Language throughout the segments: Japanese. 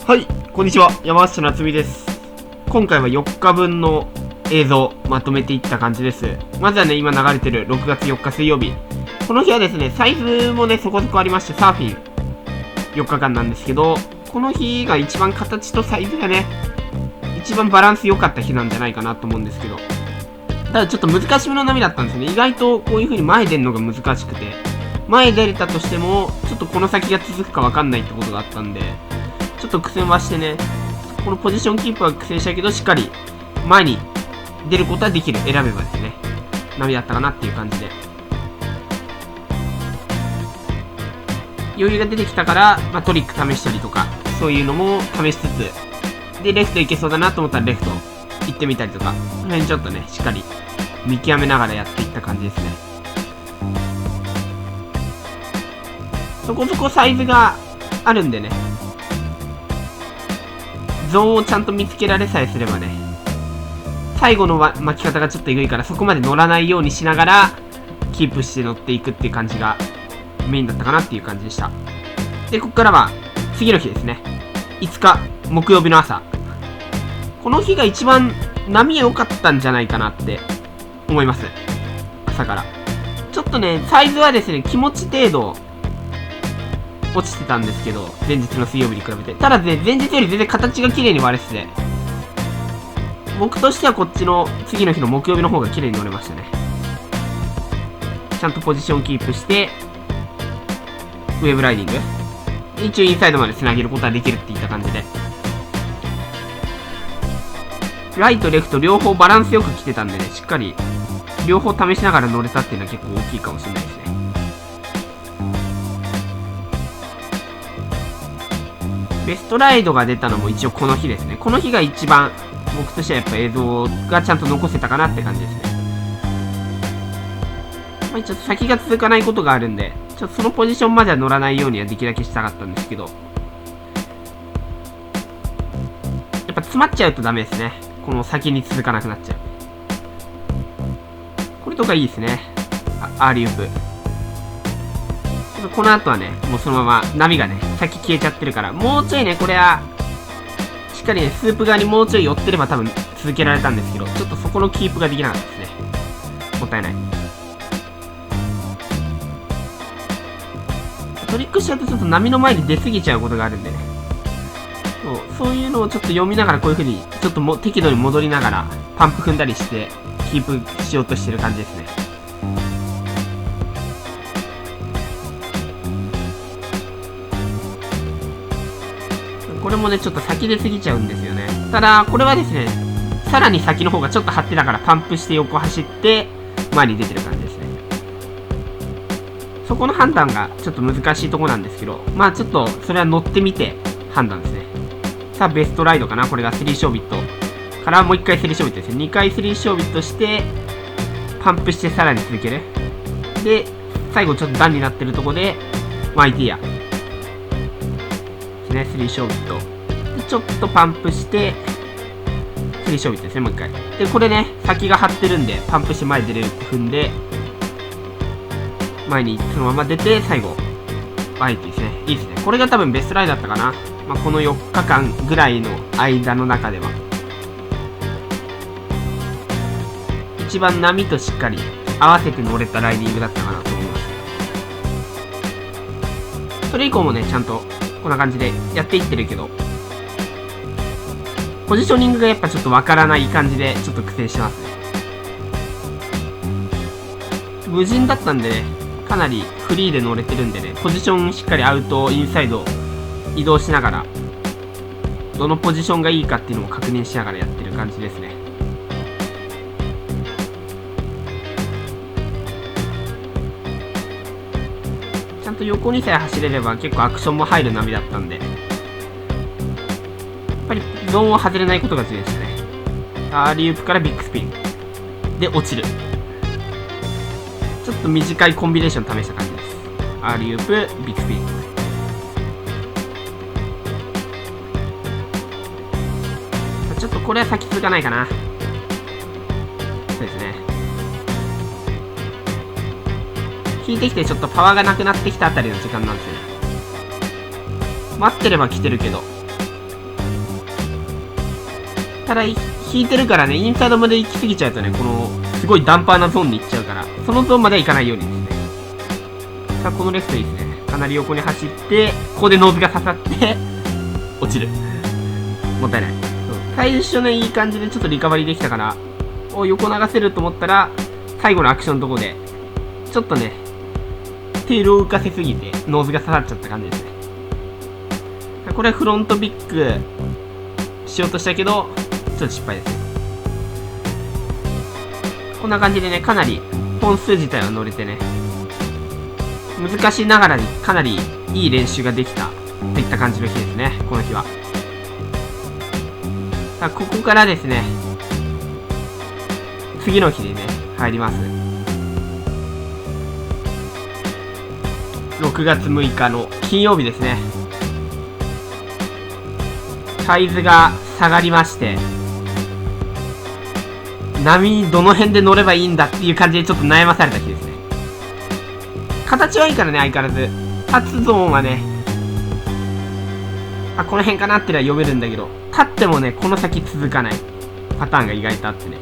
はい、こんにちは。山下夏美です。今回は4日分の映像まとめていった感じです。まずはね、今流れてる6月4日水曜日。この日はですね、サイズもね、そこそこありまして、サーフィン4日間なんですけど、この日が一番形とサイズがね、一番バランス良かった日なんじゃないかなと思うんですけど、ただちょっと難しめの波だったんですね。意外とこういう風に前出るのが難しくて、前出れたとしても、ちょっとこの先が続くか分かんないってことがあったんで、ちょっと苦戦はしてね、このポジションキープは苦戦したけど、しっかり前に出ることはできる、選べばですね、波だったかなっていう感じで。余裕が出てきたから、トリック試したりとか、そういうのも試しつつ、で、レフト行けそうだなと思ったらレフト行ってみたりとか、この辺ちょっとね、しっかり見極めながらやっていった感じですね。そこそこサイズがあるんでね、ゾーンをちゃんと見つけられさえすればね、最後の巻き方がちょっとえぐいから、そこまで乗らないようにしながらキープして乗っていくっていう感じがメインだったかなっていう感じでした。で、ここからは次の日ですね、5日木曜日の朝。この日が一番波良かったんじゃないかなって思います。朝からちょっとね、サイズはですね、気持ち程度落ちてたんですけど、前日の水曜日に比べて。ただね、前日より全然形が綺麗に割れてて、僕としてはこっちの次の日の木曜日の方が綺麗に乗れましたね。ちゃんとポジションキープして、ウェーブライディング。一応インサイドまで繋げることはできるっていった感じで。ライト、レフト両方バランスよく来てたんでね、しっかり両方試しながら乗れたっていうのは結構大きいかもしれないですね。ベストライドが出たのも一応この日ですね。この日が一番僕としてはやっぱ映像がちゃんと残せたかなって感じですね。一応先が続かないことがあるんで、ちょっとそのポジションまでは乗らないようにはできるだけしたかったんですけど、やっぱ詰まっちゃうとダメですね。この先に続かなくなっちゃう。これとかいいですね。アーリーウープ。この後はね、もうそのまま波がね、先消えちゃってるから、もうちょいね、これは、しっかりね、スープ側にもうちょい寄ってれば多分続けられたんですけど、ちょっとそこのキープができなかったですね。もったいない。トリックしちゃうとちょっと波の前に出過ぎちゃうことがあるんでね。そういうのをちょっと読みながらこういう風に、ちょっと適度に戻りながら、パンプ踏んだりして、キープしようとしてる感じですね。これもね、ちょっと先出過ぎちゃうんですよね。ただ、これはですね、さらに先の方がちょっと張ってたからパンプして横走って前に出てる感じですね。そこの判断がちょっと難しいとこなんですけど、ちょっとそれは乗ってみて判断ですね。さあ、ベストライドかな。これが3ショービットからもう1回3ショービットですね。2回3ショービットしてパンプしてさらに続ける。で、最後ちょっと段になってるとこでマイティアね、3ショービットでちょっとパンプして3ショービットですね。もう一回で、これね、先が張ってるんでパンプして前出れるって踏んで前にそのまま出て最後バイティですね。いいですね。これが多分ベストライだったかな。この4日間ぐらいの間の中では一番波としっかり合わせて乗れたライディングだったかなと思います。それ以降もね、ちゃんとこんな感じでやっていってるけど、ポジショニングがやっぱちょっとわからない感じでちょっと苦戦してますね。無人だったんでね、かなりフリーで乗れてるんでね、ポジションしっかりアウトインサイド移動しながらどのポジションがいいかっていうのを確認しながらやってる感じですね。ちゃんと横にさえ走れれば結構アクションも入る波だったんで、やっぱりゾーンを外れないことが強いですね。アーリーウープからビッグスピンで落ちる。ちょっと短いコンビネーション試した感じです。アーリーウープビッグスピン。ちょっとこれは先続かないかな。そうですね。引いてきてちょっとパワーがなくなってきたあたりの時間なんですよね。待ってれば来てるけど、ただ引いてるからね、インサイドまで行き過ぎちゃうとね、このすごいダンパーなゾーンに行っちゃうから、そのゾーンまでは行かないようにですね。さあこのレフトいいですね。かなり横に走って、ここでノーズが刺さって落ちる。もったいない。最初ね、いい感じでちょっとリカバリーできたから、横流せると思ったら、最後のアクションのとこでちょっとねテールを浮かせすぎてノーズが刺さっちゃった感じですね。これフロントビッグしようとしたけどちょっと失敗ですね。こんな感じでね、かなり本数自体は乗れてね、難しいながらにかなりいい練習ができたといった感じの日ですね、この日は。さあここからですね、次の日でね入ります。6月6日の金曜日ですね。サイズが下がりまして、波どの辺で乗ればいいんだっていう感じでちょっと悩まされた日ですね。形はいいからね、相変わらず立つゾーンはね、この辺かなってのは読めるんだけど、立ってもねこの先続かないパターンが意外とあってね、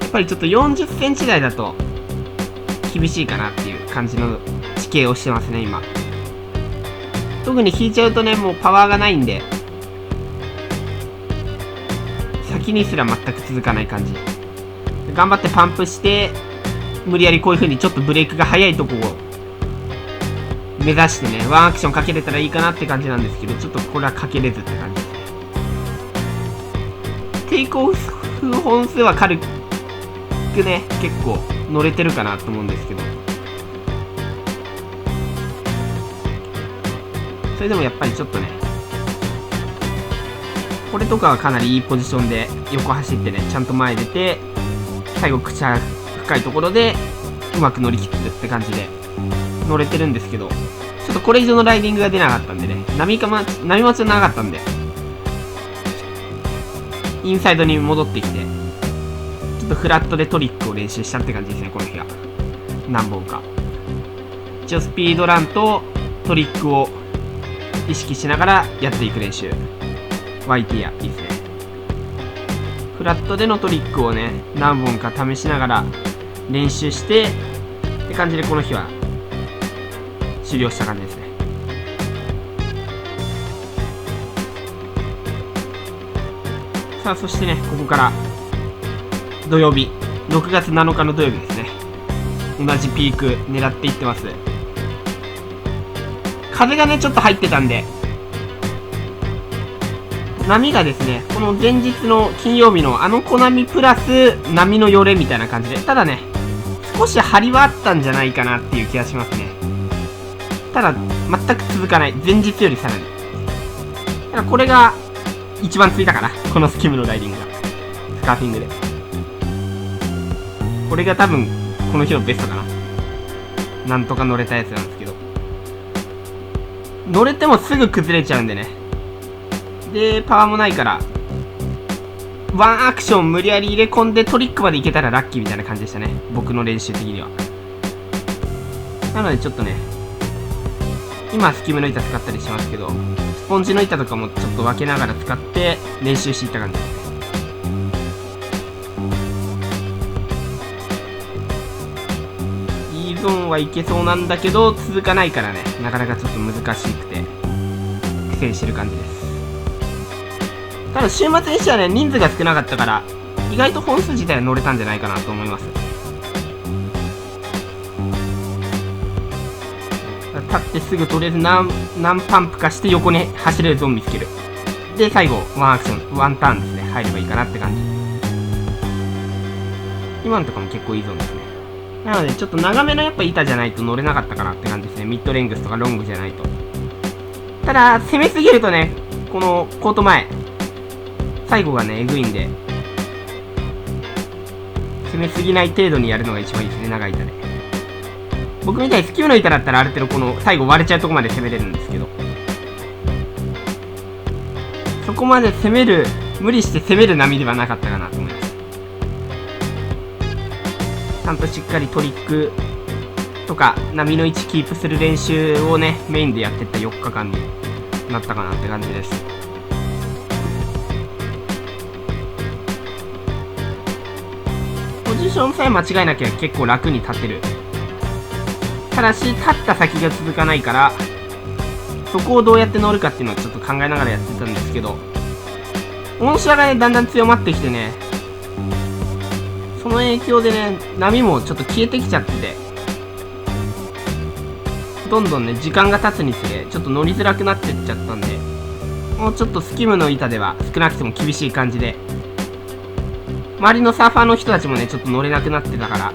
やっぱりちょっと40センチ台だと厳しいかなっていう感じの地形をしてますね今。特に引いちゃうとね、もうパワーがないんで先にすら全く続かない感じ。頑張ってパンプして無理やりこういう風にちょっとブレークが速いとこを目指してね、ワンアクションかけれたらいいかなって感じなんですけど、ちょっとこれはかけれずって感じですね。テイクオフ本数は軽くね結構乗れてるかなと思うんですけど、それでもやっぱりちょっとね、これとかはかなりいいポジションで横走ってね、ちゃんと前出て最後口深いところでうまく乗り切ってるって感じで乗れてるんですけど、ちょっとこれ以上のライディングが出なかったんでね、波待ちがなかったんでインサイドに戻ってきて、ちょっとフラットでトリックを練習したって感じですね、この日は。何本か一応スピードランとトリックを意識しながらやっていく練習。 YT やいいですね。フラットでのトリックをね何本か試しながら練習してって感じで、この日は終了した感じですね。さあそしてね、ここから土曜日6月7日の土曜日ですね、同じピーク狙っていってます。風がねちょっと入ってたんで、波がですねこの前日の金曜日の小波プラス波のよれみたいな感じで、ただね少し張りはあったんじゃないかなっていう気がしますね。ただ全く続かない、前日よりさらに。だからこれが一番ついたかな、このスキムのライディングがスカーフィングで。これが多分この日のベストかな。なんとか乗れたやつなんですけど、乗れてもすぐ崩れちゃうんでね、でパワーもないからワンアクション無理やり入れ込んでトリックまでいけたらラッキーみたいな感じでしたね、僕の練習的には。なのでちょっとね、今スキムの板使ったりしますけど、スポンジの板とかもちょっと分けながら使って練習していった感じですね。いいゾーンはいけそうなんだけど続かないからね、なかなかちょっと難しくて苦戦してる感じです。ただ週末にしてはね人数が少なかったから意外と本数自体は乗れたんじゃないかなと思います。立ってすぐとりあえず何パンプかして横に走れるゾーン見つける。で最後ワンアクションワンターンですね、入ればいいかなって感じ。今のとかも結構いいゾーンですね。なのでちょっと長めのやっぱ板じゃないと乗れなかったかなって感じですね、ミッドレングスとかロングじゃないと。ただ攻めすぎるとね、このコート前最後がねえぐいんで、攻めすぎない程度にやるのが一番いいですね、長い板で。僕みたいにスキューの板だったらある程度この最後割れちゃうとこまで攻めれるんですけど、そこまで無理して攻める波ではなかったかなと思います。ちゃんとしっかりトリックとか波の位置キープする練習をねメインでやってった4日間になったかなって感じです。ポジションさえ間違えなきゃ結構楽に立てる。ただし立った先が続かないから、そこをどうやって乗るかっていうのをちょっと考えながらやってたんですけど、オンシャがねだんだん強まってきてね、その影響でね波もちょっと消えてきちゃってて、どんどんね時間が経つにつれちょっと乗りづらくなってっちゃったんで、もうちょっとスキムの板では少なくとも厳しい感じで、周りのサーファーの人たちもねちょっと乗れなくなってたから、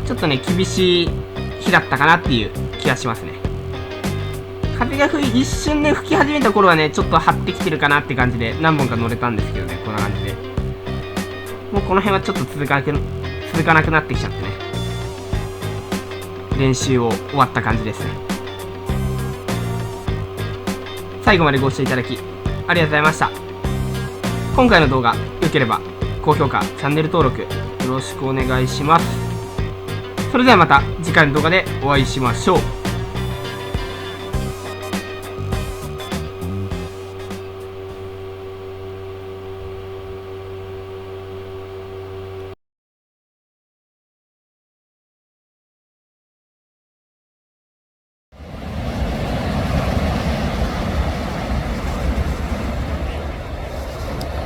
ちょっとね厳しい日だったかなっていう気がしますね。風が一瞬で吹き始めた頃はねちょっと張ってきてるかなって感じで何本か乗れたんですけどね、こんな感じでもうこの辺はちょっと続かなくなってきちゃってね、練習を終わった感じですね。最後までご視聴いただきありがとうございました。今回の動画良ければ高評価、チャンネル登録よろしくお願いします。それではまた次回の動画でお会いしましょう。